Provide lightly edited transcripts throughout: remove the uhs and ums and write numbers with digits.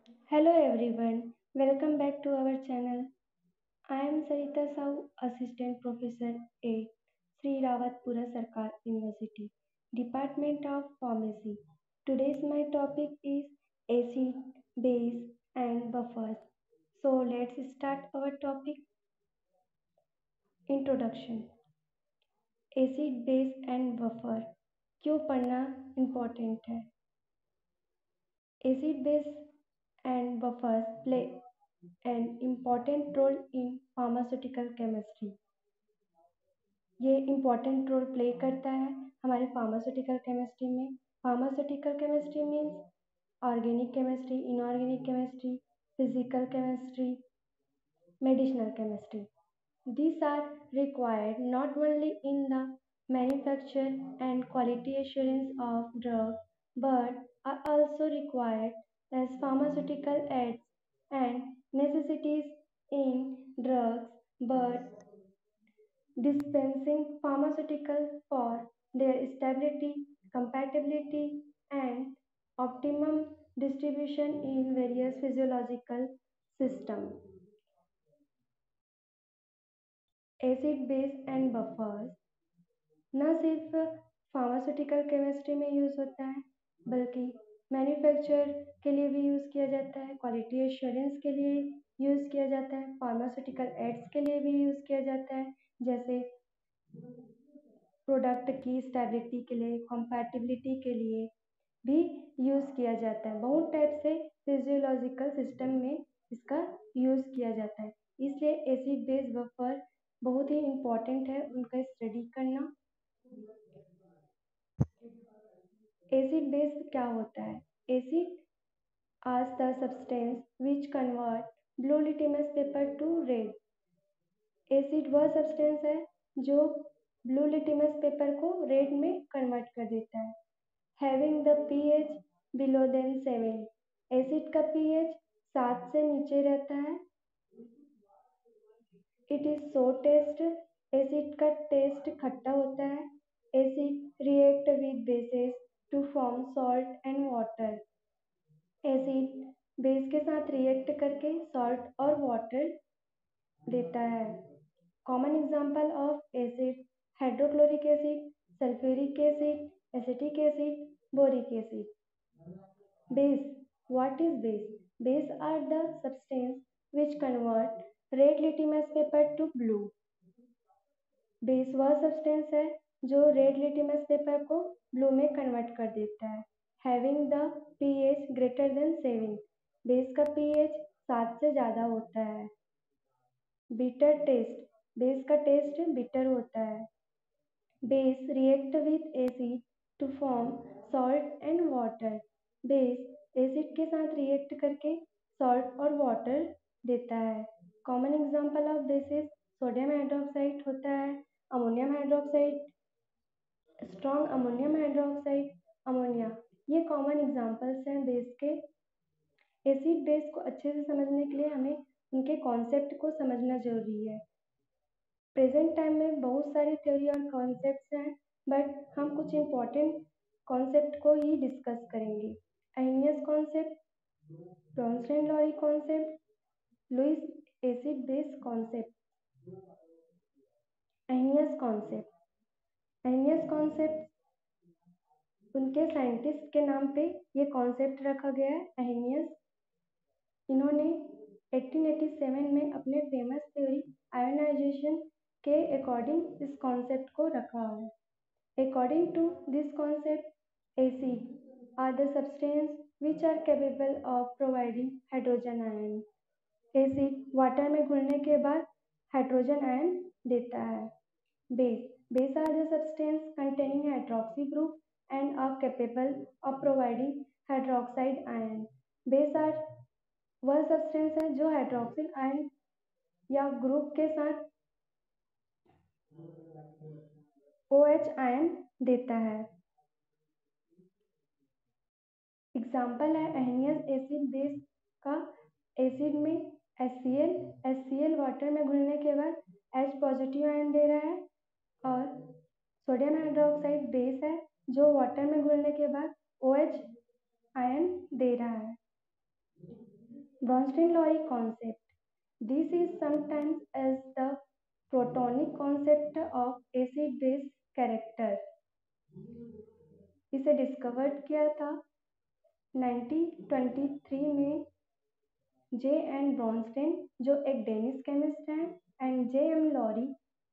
Hello everyone, welcome back to our channel. I am Sarita Sahu, Assistant Professor at Sri Rawatpura Sarkar University, Department of Pharmacy. Today's my topic is acid, base and buffers. So let's start our topic. Introduction. Acid base and buffer क्यों पढ़ना important है? Acid base and buffers play an important role in pharmaceutical chemistry. ये important role play करता है हमारे pharmaceutical chemistry में. Pharmaceutical chemistry means organic chemistry, inorganic chemistry, physical chemistry, medicinal chemistry. These are required not only in the manufacture and quality assurance of drugs, but are also required as pharmaceutical aids and necessities in drugs, but dispensing pharmaceuticals for their stability, compatibility, and optimum distribution in various physiological systems. Acid base and buffers न सिर्फ pharmaceutical chemistry में use होता है बल्कि manufacture के लिए भी use किया जाता है, क्वालिटी एश्योरेंस के लिए यूज़ किया जाता है, फार्मास्यूटिकल एड्स के लिए भी यूज़ किया जाता है, जैसे प्रोडक्ट की स्टेबिलिटी के लिए, कंपैटिबिलिटी के लिए भी यूज़ किया जाता है. बहुत टाइप से फिजियोलॉजिकल सिस्टम में इसका यूज़ किया जाता है. इसलिए एसिड बेस बफर बहुत ही इम्पॉर्टेंट है उनका स्टडी करना. एसिड बेस क्या होता है? Acid as the substance which convert blue litmus paper to red. Acid वह सब्सटेंस है जो ब्लू लिटिमस पेपर को रेड में कन्वर्ट कर देता है. Having the pH below than 7. Acid का पीएच 7 से नीचे रहता है. It is sour taste. Acid का टेस्ट खट्टा होता है. Acid react with bases to form salt and water. Acid base के साथ रिएक्ट करके सॉल्ट और वाटर देता है. Common example of acid hydrochloric acid, sulphuric acid, acetic acid, boric acid. Base. What is base? Base are the substance which convert red litmus paper to blue. Base वह substance है जो red litmus paper को blue में convert कर देता है. Having the pH greater than 7. Base का pH 7 से ज़्यादा होता है. Bitter taste. बेस का टेस्ट बिटर होता है. Base react with acid to form salt and water. Base acid के साथ रिएक्ट करके सॉल्ट और वाटर देता है. Common example of bases sodium hydroxide होता है, ammonium hydroxide, strong ammonium hydroxide, ammonia. ये कॉमन एग्जाम्पल्स हैं बेस के. एसिड बेस को अच्छे से समझने के लिए हमें उनके कॉन्सेप्ट को समझना जरूरी है. प्रेजेंट टाइम में बहुत सारी थ्योरी और कॉन्सेप्ट्स हैं, बट हम कुछ इम्पोर्टेंट कॉन्सेप्ट को ही डिस्कस करेंगे. Arrhenius concept, Bronsted Lowry concept, Lewis acid base concept. Arrhenius concept. Arrhenius concept उनके साइंटिस्ट के नाम पे ये कॉन्सेप्ट रखा गया है, अहेनियस. इन्होंने 1887 में अपने फेमस थ्योरी आयोनाइजेशन के अकॉर्डिंग इस कॉन्सेप्ट को रखा है. According to this concept, acid are the substance which are capable of providing hydrogen ion. Acid water में घुलने के बाद हाइड्रोजन आयन देता है. Base. Base are the substance containing hydroxy group and are capable of providing hydroxide ion. Base are वह substance है जो hydroxyl ion या ग्रुप के साथ OH आयन देता है. एग्जाम्पल है अहेनियस एसिड बेस का. एसिड में HCl वाटर में घुलने के बाद H पॉजिटिव आयन दे रहा है, और सोडियम हाइड्रोक्साइड बेस है जो वाटर में घुलने के बाद OH आयन दे रहा है. Bronsted-Lowry concept. This is sometimes as the protonic concept of acid-base character. इसे डिस्कवर्ड किया था 1923 में जे एन ब्रॉन्स्टेन जो एक डेनिश केमिस्ट है एंड जे एम लॉरी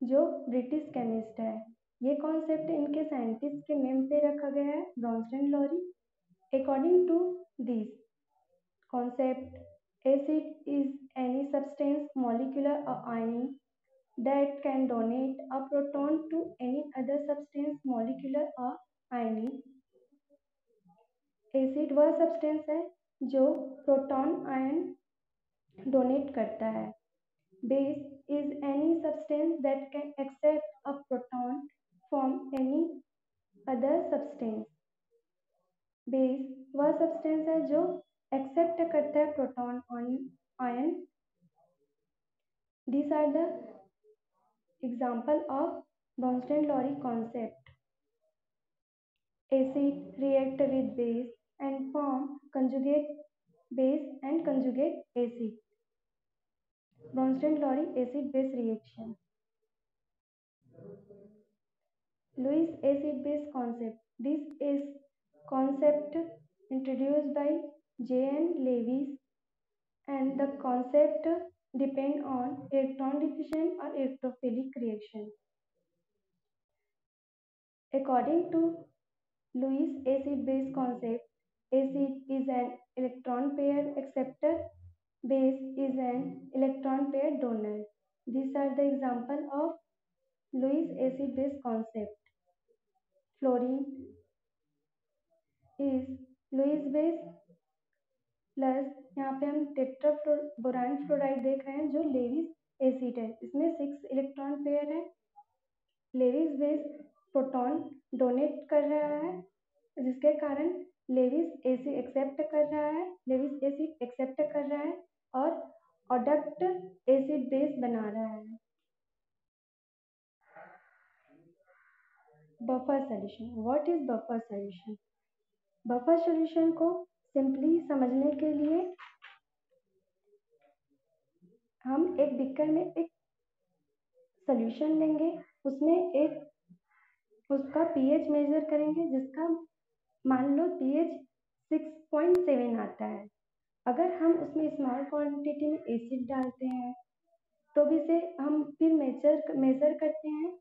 जो ब्रिटिश केमिस्ट है। ये कॉन्सेप्ट इनके साइंटिस्ट के नेम पे रखा गया है, Bronsted Lowry. According to this concept, acid is any substance, molecular or ionic, that can donate a proton to any other substance, molecular or ionic. Acid वह substance है जो प्रोटॉन आयन डोनेट करता है। Base is any substance that can accept a proton from any other substance. Base वह substance है जो accept करता है proton ion. These are the example of Bronsted-Lowry concept. Acid react with base and form conjugate base and conjugate acid. Bronsted-Lowry acid-base reaction. Lewis acid-base concept. This is concept introduced by J.N. Lewis, and the concept depend on electron diffusion or electrophilic reaction. According to Lewis acid-base concept, acid is an electron pair acceptor, base is an electron pair donor. These are the example of Lewis acid-base concept. Fluorine is Lewis base plus यहाँ पे हम टेट्राबोरान fluoride देख रहे हैं जो Lewis acid है। इसमें 6 electron pair है। लेविस बेस प्रोटॉन डोनेट कर रहा है जिसके कारण लेविस एसिड एक्सेप्ट कर रहा है, लेविस एसिड एक्सेप्ट कर रहा है और ऑडक्ट एसिड बेस बना रहा है। Buffer solution. What is buffer solution? Buffer solution को सिंपली समझने के लिए हम एक बीकर में एक सॉल्यूशन लेंगे, उसमें एक उसका पीएच मेजर करेंगे जिसका मान लो पीएच 6.7 आता है। अगर हम उसमें स्मॉल क्वांटिटी में एसिड डालते हैं तो भी से हम फिर मेजर करते हैं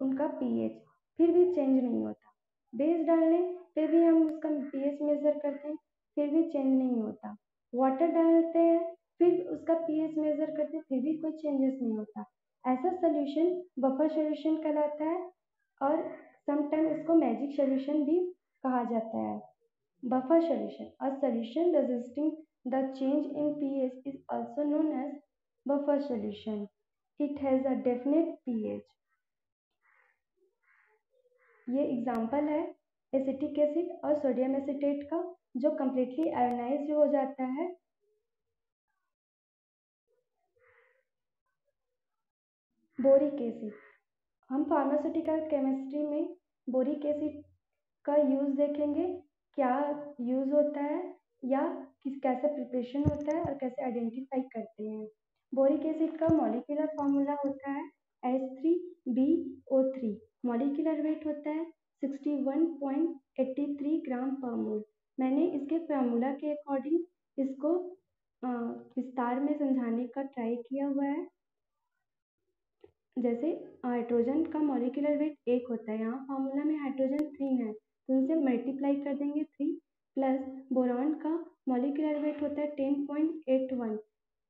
उनका पीएच, फिर भी चेंज नहीं होता। बेस डालने पे भी हम उसका पीएच मेजर करते हैं, फिर भी चेंज नहीं होता। वाटर डालते हैं, फिर उसका पीएच मेजर करते हैं, फिर भी कोई चेंजेस नहीं होता। ऐसा सॉल्यूशन बफर सॉल्यूशन कहलाता है और समटाइम इसको मैजिक सॉल्यूशन भी कहा जाता है। Buffer solution, a solution resisting the change in pH is also known as buffer solution. It has a definite pH. ये एग्जाम्पल है एसिटिक एसिड और सोडियम एसीटेट का जो कम्प्लीटली आयोनाइज हो जाता है। बोरिक एसिड, हम फार्मास्यूटिकल केमिस्ट्री में बोरिक एसिड का यूज देखेंगे, क्या यूज होता है या कैसे प्रिपरेशन होता है और कैसे आइडेंटिफाई करते हैं। बोरिक एसिड का मॉलिक्यूलर फार्मूला होता है H3BO3। मॉलिक्यूलर वेट होता है 61.83 ग्राम पर मोल। मैंने इसके फार्मूला के अकॉर्डिंग इसको विस्तार में समझाने का ट्राई किया हुआ है। जैसे हाइड्रोजन का मॉलिक्यूलर वेट 1 होता है, यहाँ फार्मूला में हाइड्रोजन 3 है तो उनसे मल्टीप्लाई कर देंगे 3, प्लस बोरॉन का मॉलिक्यूलर वेट होता है 10.81,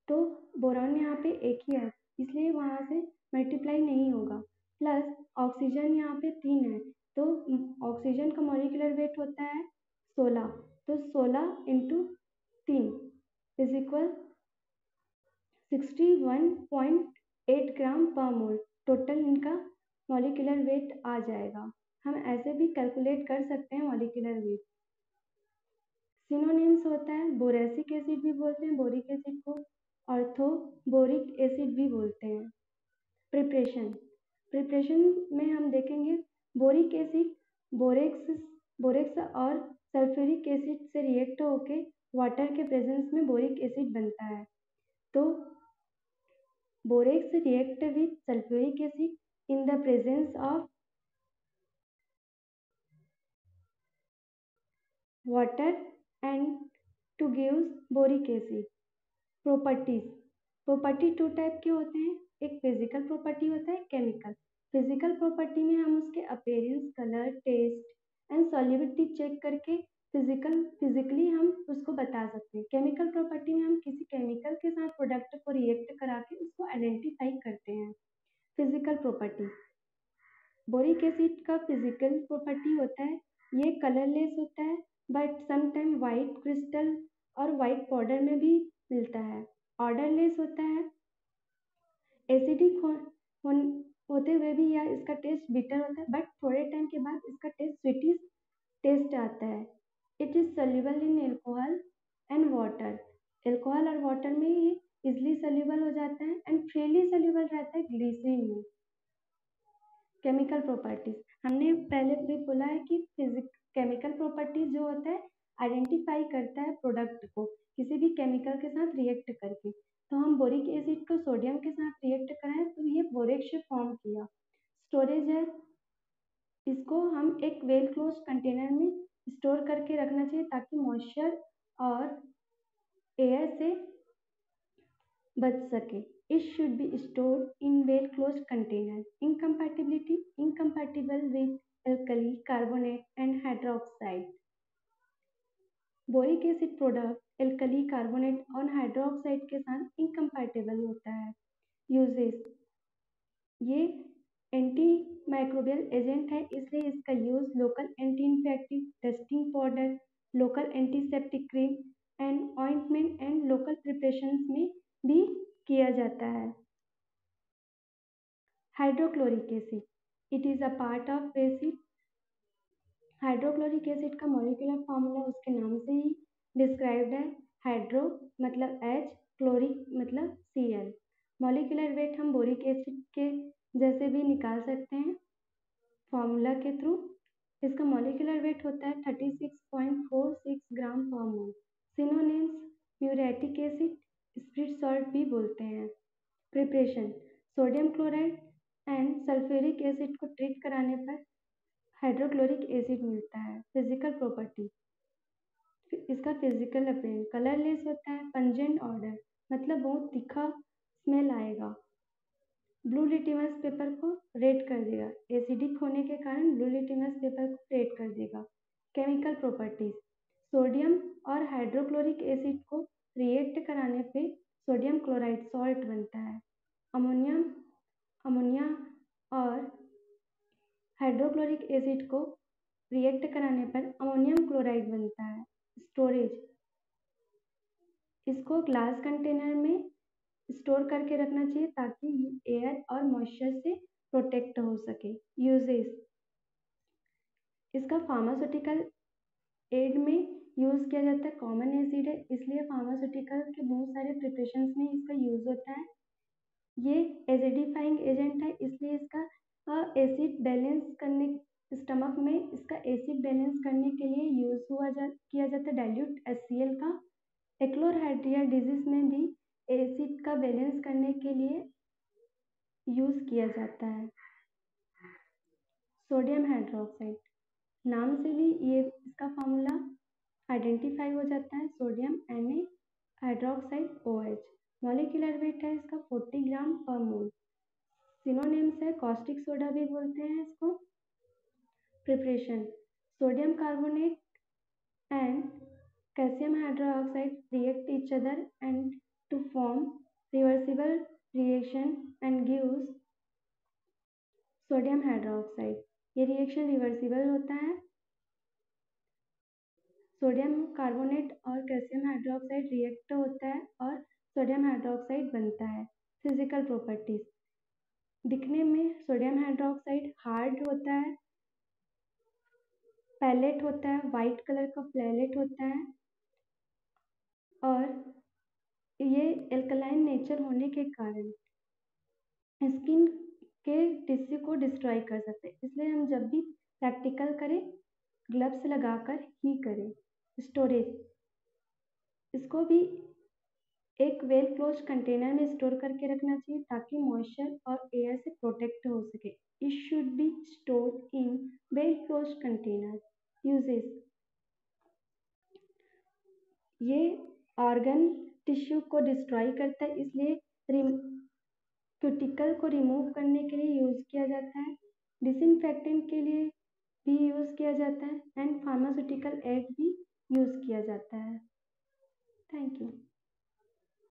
तो बोरॉन यहाँ पे एक ही है इसलिए वहाँ से मल्टीप्लाई नहीं होगा। प्लस ऑक्सीजन यहाँ पे 3 है तो ऑक्सीजन का मॉलिक्यूलर वेट होता है 16, तो 16 इंटू 3 इज इक्वल 61.8 ग्राम पर मोल। टोटल इनका मॉलिक्यूलर वेट आ जाएगा। हम ऐसे भी कैलकुलेट कर सकते हैं मॉलिक्यूलर वेट। सिनोनिम्स होता है, बोरेसिक एसिड भी बोलते हैं बोरिक एसिड को, ऑर्थोबोरिक एसिड भी बोलते हैं। प्रिपरेशन में हम देखेंगे बोरिक एसिड बोरेक्स और सल्फ्यूरिक एसिड से रिएक्ट होके वाटर के प्रेजेंस में बोरिक एसिड बनता है। तो borax react with sulphuric acid in the presence of water and to gives boric acid। Property two type के होते हैं, एक फिजिकल प्रॉपर्टी होता है, केमिकल। फिजिकल प्रॉपर्टी में हम उसके appearance, colour, taste and solubility check करके फिजिकली हम उसको बता सकते हैं। केमिकल प्रॉपर्टी में हम किसी केमिकल के साथ प्रोडक्ट को रिएक्ट करा के उसको आइडेंटिफाई करते हैं। फिजिकल प्रॉपर्टी, बोरिक एसिड का फिजिकल प्रॉपर्टी होता है, ये कलरलेस होता है बट समटाइम वाइट क्रिस्टल और वाइट पाउडर में भी मिलता है। ऑर्डरलेस होता है, एसिडिक होते हुए भी या इसका टेस्ट बिटर होता है बट थोड़े टाइम के बाद इसका टेस्ट स्वीटिश टेस्ट आता है। It is soluble in alcohol and water. Alcohol और वाटर में ये इजिली सॉल्युबल हो जाता है एंड फ्रीली सॉल्युबल रहता है ग्लिसरीन में। केमिकल प्रॉपर्टीज, हमने पहले भी बोला है कि केमिकल प्रॉपर्टीज जो होता है आइडेंटिफाई करता है प्रोडक्ट को किसी भी केमिकल के साथ रिएक्ट करके। तो हम बोरिक एसिड को सोडियम के साथ रिएक्ट कराएं तो ये बोरेक्स फॉर्म किया। स्टोरेज है, इसको हम एक वेल क्लोज कंटेनर में स्टोर करके रखना चाहिए ताकि मॉइस्चर और एयर से बच सके। It should be stored in well closed container. Incompatibility, incompatible with alkali, carbonate and hydroxide। Boric acid product alkali, carbonate और हाइड्रोक्साइड के साथ इनकम्पैटिबल होता है। यूजेस, ये एंटी माइक्रोबियल एजेंट है इसलिए इसका use local anti infective, tasting powder, local antiseptic cream and ointment and local preparations में भी किया जाता है। Hydrochloric acid, it is a part of acid. Hydrochloric acid का मॉलिक्यूलर फॉर्मूला उसके नाम से ही डिस्क्राइब्ड है। हाइड्रो मतलब H, क्लोरिक मतलब Cl। मॉलिक्यूलर वेट हम बोरिक एसिड के जैसे भी निकाल सकते हैं फॉर्मूला के थ्रू। इसका मॉलिक्यूलर वेट होता है 36.46 ग्राम पर mole. Synonyms, muriatic acid, spirit salt भी बोलते हैं। Preparation, sodium chloride and sulphuric acid को ट्रीट कराने पर हाइड्रोक्लोरिक एसिड मिलता है। फिजिकल प्रॉपर्टी, इसका फिजिकल अपीयरेंस कलरलेस होता है, पंजेंट ऑर्डर मतलब बहुत तीखा स्मेल आएगा, ब्लू लिटमस पेपर को रेड कर देगा, एसिडिक होने के कारण ब्लू लिटमस पेपर को रेड कर देगा। केमिकल प्रॉपर्टीज, सोडियम और हाइड्रोक्लोरिक एसिड को रिएक्ट कराने पे सोडियम क्लोराइड सॉल्ट बनता है। अमोनिया और हाइड्रोक्लोरिक एसिड को रिएक्ट कराने पर अमोनियम क्लोराइड बनता है। स्टोरेज, इसको ग्लास कंटेनर में स्टोर करके रखना चाहिए ताकि एयर और मॉइस्चर से प्रोटेक्ट हो सके। यूजेस, इसका फार्मास्यूटिकल एड में यूज किया जाता है। कॉमन एसिड है इसलिए फार्मास्यूटिकल के बहुत सारे प्रिपरेशंस में इसका यूज होता है। ये एसिडिफाइंग एजेंट है इसलिए इसका एसिड बैलेंस करने, स्टमक में इसका एसिड बैलेंस करने के लिए यूज किया जाता है डाइल्यूट HCl का। एक्लोरहाइड्रिया डिजीज में भी एसिड का बैलेंस करने के लिए यूज किया जाता है। सोडियम हाइड्रोक्साइड, नाम से भी ये इसका फॉर्मूला आइडेंटिफाई हो जाता है, sodium Na hydroxide OH। Molecular weight है इसका 40 ग्राम पर मोल। सिनोनिम्स है, कॉस्टिक सोडा भी बोलते हैं इसको। Preparation, sodium carbonate and calcium hydroxide react each other and to form reversible reaction and gives sodium hydroxide। ये रिएक्शन रिवर्सिबल होता है। सोडियम कार्बोनेट और कैल्शियम हाइड्रोक्साइड रिएक्ट होता है और सोडियम हाइड्रोक्साइड बनता है। फिजिकल प्रॉपर्टीज, दिखने में सोडियम हाइड्रोक्साइड हार्ड होता है, पैलेट होता है, वाइट कलर का पैलेट होता है और ये एल्कलाइन नेचर होने के कारण स्किन के टिश्यू को डिस्ट्रॉय कर सकते हैं, इसलिए हम जब भी प्रैक्टिकल करें ग्लव्स लगाकर ही करें। स्टोरेज, इसको भी एक वेल क्लोज कंटेनर में स्टोर करके रखना चाहिए ताकि मॉइस्चर और एयर से प्रोटेक्ट हो सके। It should be stored in well close container. Uses, ये ऑर्गन टिश्यू को डिस्ट्रॉय करता है, इसलिए क्यूटिकल को रिमूव करने के लिए यूज किया जाता है, डिसइंफेक्टेंट के लिए भी यूज किया जाता है, एंड फार्मास्यूटिकल एड भी यूज किया जाता है। Thank you.